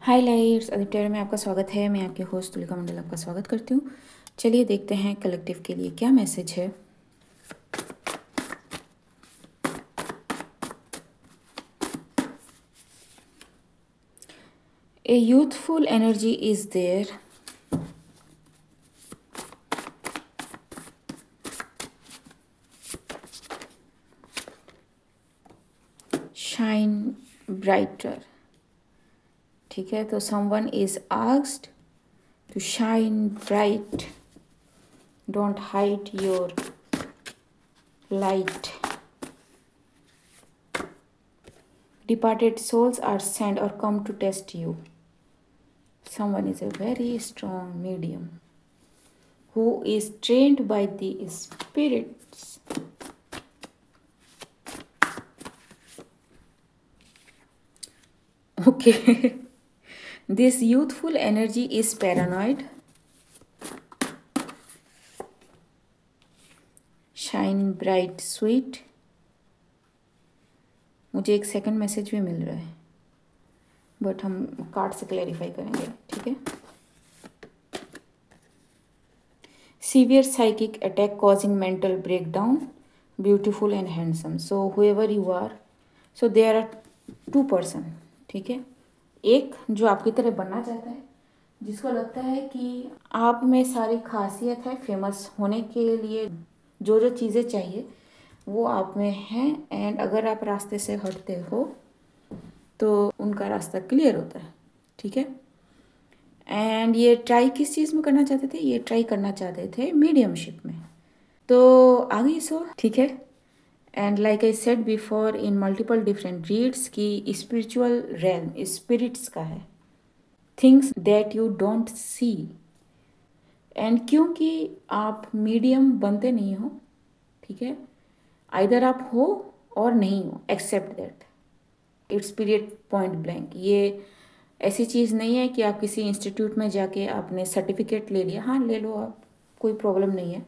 हाय lights अदिप्टेयर में आपका स्वागत है। मैं आपके होस्ट तुलिका मंडल आपका स्वागत करती हूँ। चलिए देखते हैं कलेक्टिव के लिए क्या मैसेज है। A youthful energy is there. Shine brighter. ठीक है, तो someone is asked to shine bright, don't hide your light. Departed souls are sent or come to test you. Someone is a very strong medium who is trained by the spirits. Okay. This youthful energy is paranoid. Shine bright sweet. मुझे एक second message भी मिल रहा है but हम card से clarify करेंगे। ठीक है। Severe psychic attack causing mental breakdown, beautiful and handsome. So whoever you are, so there are two person. ठीक है, एक जो आपकी तरह बनना चाहता है, जिसको लगता है कि आप में सारी खासियत है, फेमस होने के लिए जो जो चीज़ें चाहिए वो आप में हैं, एंड अगर आप रास्ते से हटते हो तो उनका रास्ता क्लियर होता है। ठीक है। एंड ये ट्राई किस चीज़ में करना चाहते थे? ये ट्राई करना चाहते थे मीडियमशिप में। तो आगे सो ठीक है। And like I said before in multiple different reads की स्पिरिचुअल रेल्म स्पिरिट्स का है, things that you don't C. And क्योंकि आप मीडियम बनते नहीं हो, ठीक है, आइदर आप हो और नहीं हो, except that it's period point blank. ये ऐसी चीज़ नहीं है कि आप किसी इंस्टीट्यूट में जाके आपने सर्टिफिकेट ले लिया, हाँ ले लो आप, कोई प्रॉब्लम नहीं है,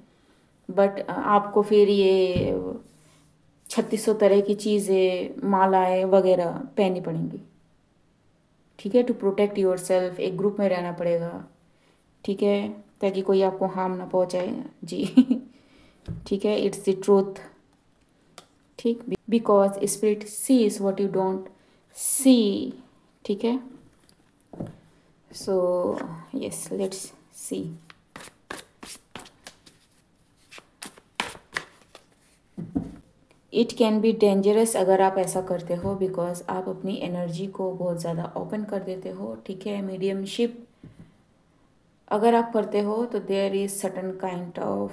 बट आपको फिर ये 3600 तरह की चीज़ें, मालाएं वगैरह पहननी पड़ेंगी। ठीक है, टू प्रोटेक्ट योर सेल्फ एक ग्रुप में रहना पड़ेगा। ठीक है, ताकि कोई आपको हार्म ना पहुंचाए जी। ठीक है, इट्स द ट्रूथ। ठीक, because spirit sees what you don't see. ठीक है, so yes, let's see. It can be dangerous अगर आप ऐसा करते हो, बिकॉज आप अपनी एनर्जी को बहुत ज़्यादा ओपन कर देते हो। ठीक है, मीडियमशिप अगर आप करते हो तो there is certain kind of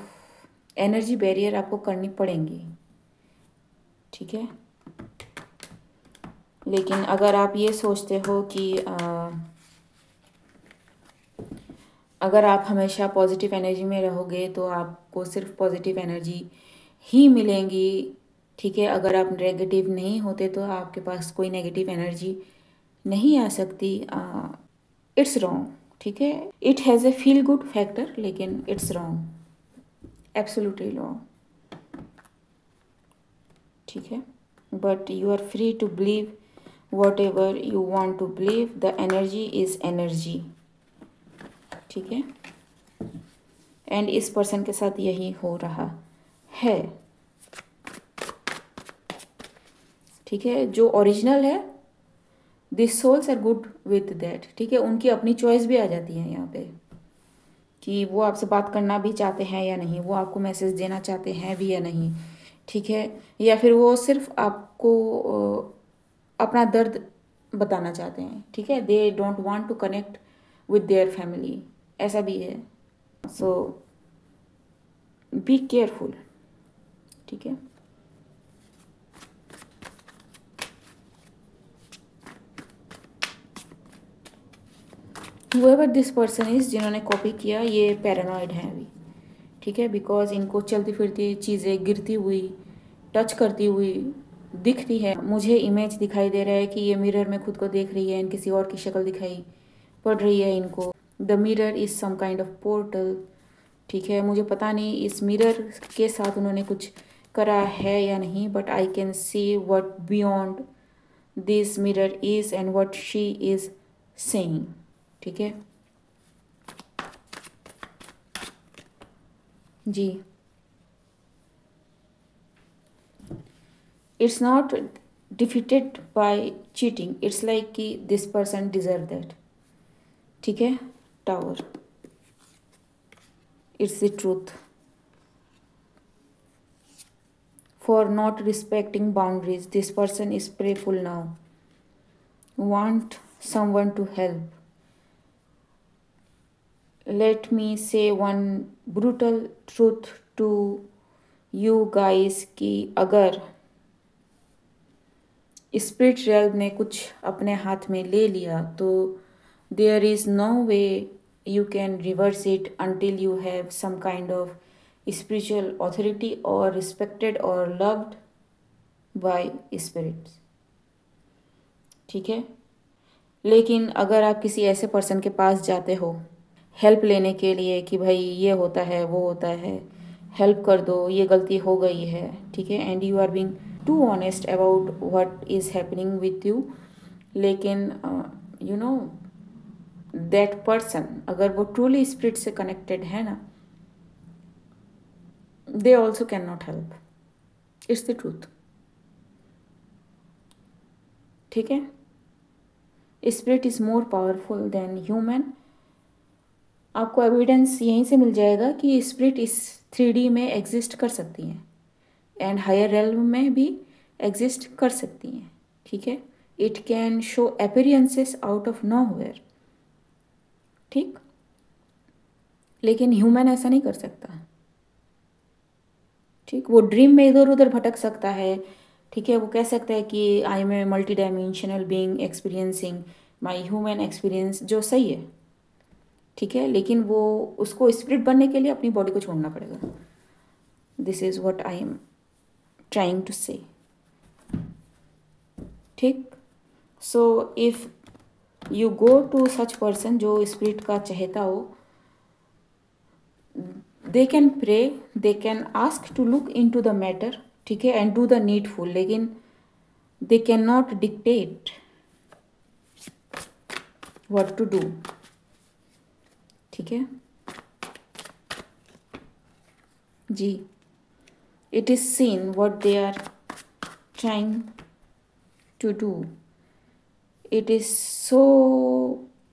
energy barrier आपको करनी पड़ेंगी। ठीक है, लेकिन अगर आप ये सोचते हो कि अगर आप हमेशा पॉजिटिव एनर्जी में रहोगे तो आपको सिर्फ पॉजिटिव एनर्जी ही मिलेंगी। ठीक है, अगर आप नेगेटिव नहीं होते तो आपके पास कोई नेगेटिव एनर्जी नहीं आ सकती। It's wrong. ठीक है, it has a feel good factor, लेकिन इट्स रॉन्ग, एब्सोल्युटली रॉन्ग। ठीक है, but you are free to believe whatever you want to believe, the energy is energy. ठीक है, एंड इस पर्सन के साथ यही हो रहा है। ठीक है, जो ओरिजिनल है, this souls are good with that. ठीक है, उनकी अपनी चॉइस भी आ जाती है यहाँ पे कि वो आपसे बात करना भी चाहते हैं या नहीं, वो आपको मैसेज देना चाहते हैं भी या नहीं। ठीक है, या फिर वो सिर्फ आपको अपना दर्द बताना चाहते हैं। ठीक है, they don't want to connect with their family, ऐसा भी है। So be careful. ठीक है, whoever दिस पर्सन इज, जिन्होंने कॉपी किया, ये पैरानॉइड हैं अभी। ठीक है, बिकॉज इनको चलती फिरती चीज़ें गिरती हुई, टच करती हुई दिखती है। मुझे इमेज दिखाई दे रहा है कि ये मिरर में खुद को देख रही है, किसी और की शक्ल दिखाई पड़ रही है इनको। The mirror is some kind of portal. ठीक है, मुझे पता नहीं इस मिरर के साथ उन्होंने कुछ करा है या नहीं, but I can see what beyond this mirror is and what she is saying. ठीक है जी. It's not defeated by cheating. It's like कि this person deserve that. ठीक है. Tower. It's the truth. For not respecting boundaries, this person is prayerful now. Want someone to help. Let me say one brutal truth to you guys कि अगर spirit realm ने कुछ अपने हाथ में ले लिया तो there is no way you can reverse it until you have some kind of spiritual authority or respected or loved by spirits. ठीक है. लेकिन अगर आप किसी ऐसे पर्सन के पास जाते हो हेल्प लेने के लिए कि भाई ये होता है वो होता है, हेल्प कर दो, ये गलती हो गई है, ठीक है, and you are being too honest about what is happening with you, लेकिन यू नो दैट पर्सन अगर वो ट्रूली स्पिरिट से कनेक्टेड है ना, they also cannot help. It's the truth. ठीक है. Spirit is more powerful than human. आपको evidence यहीं से मिल जाएगा कि स्पिरिट इस 3D में एग्जिस्ट कर सकती हैं एंड हायर रेल्म में भी एग्जिस्ट कर सकती हैं. ठीक है. It can show appearances out of nowhere. ठीक. लेकिन ह्यूमन ऐसा नहीं कर सकता. ठीक. वो ड्रीम में इधर उधर भटक सकता है. ठीक है. वो कह सकता है कि I am a multi dimensional being experiencing my human experience, जो सही है. ठीक है. लेकिन वो उसको स्पिरिट बनने के लिए अपनी बॉडी को छोड़ना पड़ेगा. This is what I am trying to say. ठीक. So if you go to such person जो स्पिरिट का चहेता हो, they can pray, they can ask to look into the matter, ठीक है, and do the needful, लेकिन they cannot dictate what to do. ठीक है जी. it is seen what they are trying to do. it is so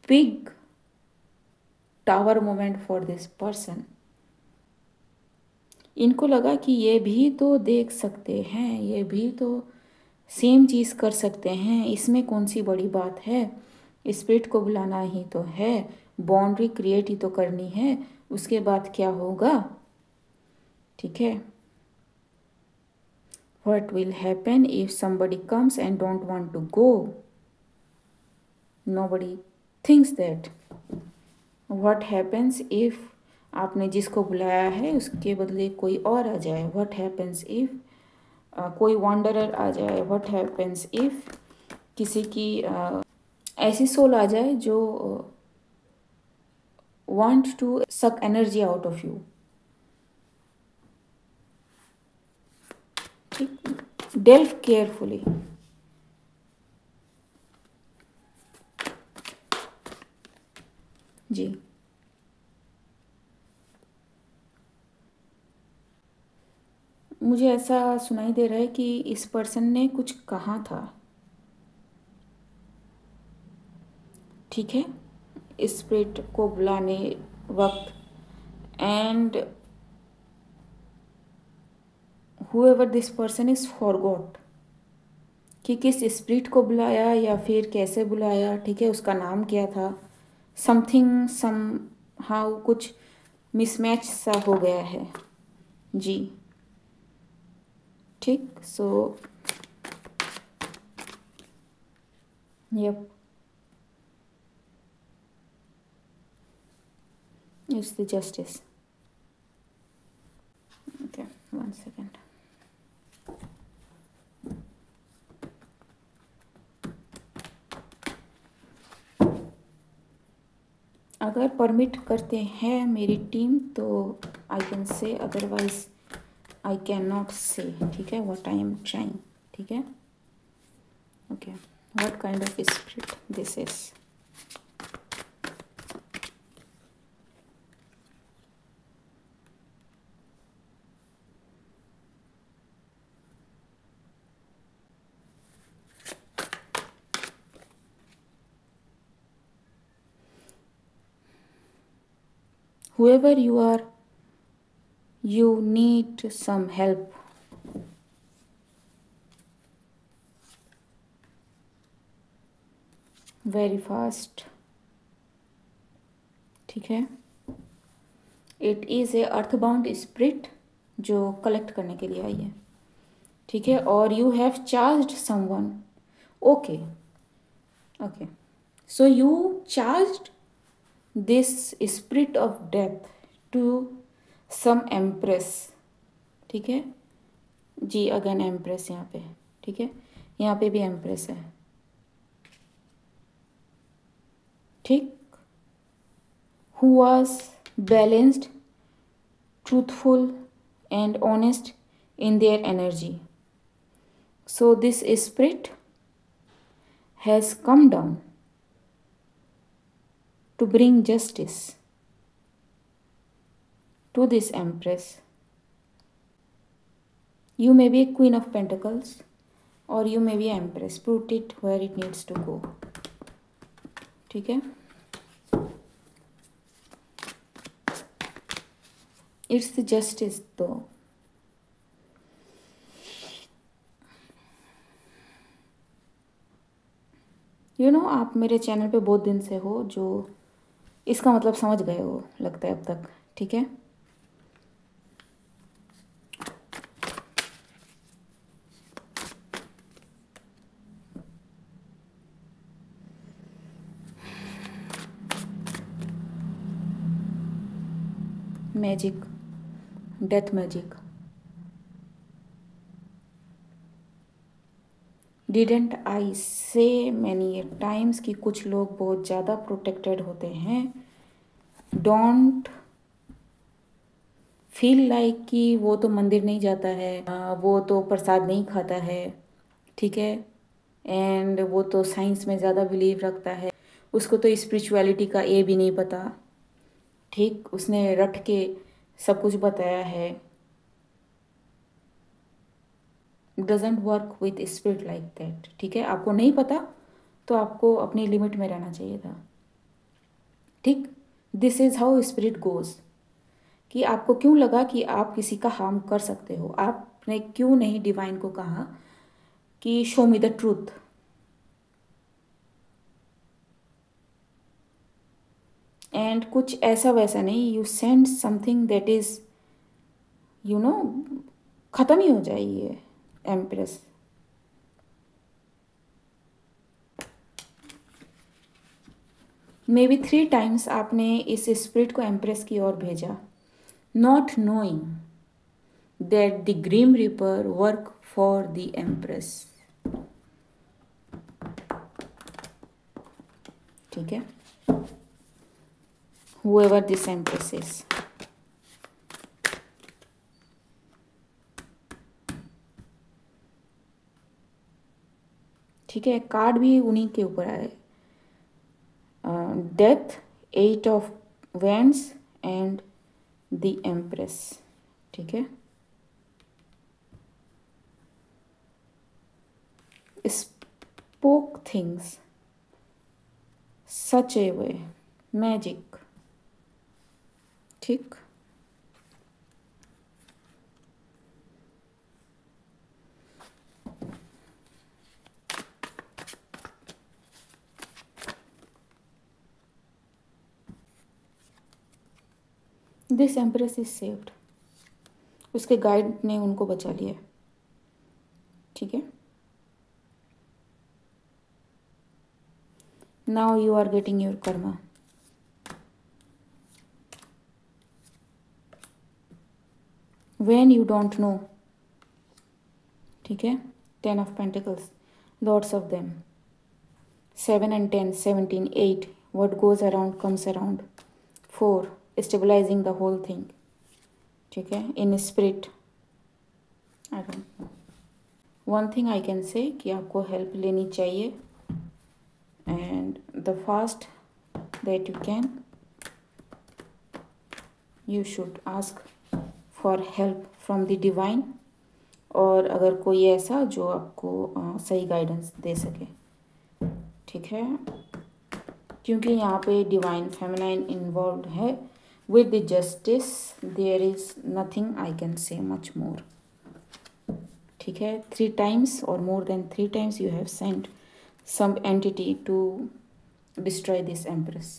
big tower moment for this person. इनको लगा कि ये भी तो देख सकते हैं, ये भी तो सेम चीज़ कर सकते हैं, इसमें कौन सी बड़ी बात है. स्पिरिट को बुलाना ही तो है, बाउंड्री क्रिएट ही तो करनी है, उसके बाद क्या होगा. ठीक है. What will happen if somebody comes and don't want to go. Nobody thinks that. What happens if आपने जिसको बुलाया है उसके बदले कोई और आ जाए. व्हाट हैपन्स इफ कोई वॉन्डरर आ जाए. व्हाट हैपन्स इफ किसी की ऐसी सोल आ जाए जो want to suck energy out of you. ठीक. Delve carefully. जी. मुझे ऐसा सुनाई दे रहा है कि इस पर्सन ने कुछ कहा था. ठीक है. स्पिरिट को बुलाने वक्त, and whoever this person is forgot कि किस स्पिरिट को बुलाया या फिर कैसे बुलाया. ठीक है. उसका नाम क्या था. समथिंग सम हाउ कुछ मिसमैच सा हो गया है. जी. ठीक. सो yep, it's the justice. Okay, 1 second. अगर परमिट करते हैं मेरी टीम तो I can say, otherwise I can not से. ठीक है. What I am trying. ठीक है. Okay. What kind of spirit this is. whoever you are, you need some help. Very fast. ठीक है, it is a earthbound spirit जो collect करने के लिए आई है, ठीक है। और you have charged someone, okay okay, so you charged this spirit of death to some empress, ठीक है जी, अगेन एम्प्रेस यहाँ पे, ठीक है, यहाँ पे भी एम्प्रेस है, ठीक, who was balanced, truthful and honest in their energy. So this spirit has come down to bring justice to this empress. You may be a Queen of Pentacles or you may be Empress. Put it where it needs to go, ठीक है। It's justice तो you know आप मेरे channel पे बहुत दिन से हो, जो इसका मतलब समझ गए हो लगता है अब तक, ठीक है। मैजिक, डेथ मैजिक, डिडेंट आई से मैनी टाइम्स कि कुछ लोग बहुत ज़्यादा प्रोटेक्टेड होते हैं, डोंट फील लाइक कि वो तो मंदिर नहीं जाता है, वो तो प्रसाद नहीं खाता है, ठीक है, एंड वो तो साइंस में ज़्यादा बिलीव रखता है, उसको तो स्पिरिचुअलिटी का ए भी नहीं पता, ठीक, उसने रट के सब कुछ बताया है। Doesn't work with spirit like that, ठीक है, आपको नहीं पता तो आपको अपनी लिमिट में रहना चाहिए था, ठीक। This is how spirit goes, कि आपको क्यों लगा कि आप किसी का हार्म कर सकते हो, आपने क्यों नहीं डिवाइन को कहा कि show me the truth, and कुछ ऐसा वैसा नहीं, you send something that is you know ख़त्म ही हो जाए ये एम्प्रेस। मे बी 3 टाइम्स आपने इस स्पिरिट को एम्प्रेस की ओर भेजा, not knowing that the grim reaper work for the empress, ठीक है, whoever this empress is, ठीक है। कार्ड भी उन्हीं के ऊपर आए, death, 8 of wands and the empress, ठीक है। Spoke things such a way, magic, ठीक, दिस एम्प्रेस इज सेव्ड, उसके गाइड ने उनको बचा लिया, ठीक है। Now you are getting your karma, when you don't know, ठीक है। 10 of pentacles, lots of them, 7 and 10, 17, 8, what goes around comes around, 4, stabilizing the whole thing, ठीक है, in spirit, I don't know, one thing I can say कि आपको help लेनी चाहिए, and the fast that you can, you should ask for help from the divine, और अगर कोई ऐसा जो आपको सही गाइडेंस दे सके, ठीक है, क्योंकि यहाँ पे डिवाइन फेमिनाइन इन्वॉल्व है, with the justice there is nothing I can say much more. ठीक है, 3 times or more than 3 times you have sent some entity to destroy this empress.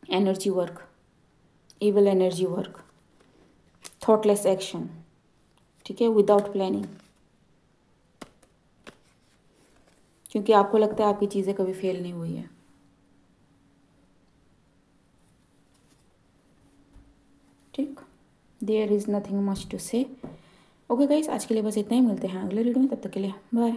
Energy work, evil energy work, thoughtless action, ठीक है, without planning, क्योंकि आपको लगता है आपकी चीज़ें कभी फेल नहीं हुई है। ठीक, there is nothing much to say. Okay guys, आज के लिए बस इतना ही, मिलते हैं अगले वीडियो में, तब तक के लिए बाय।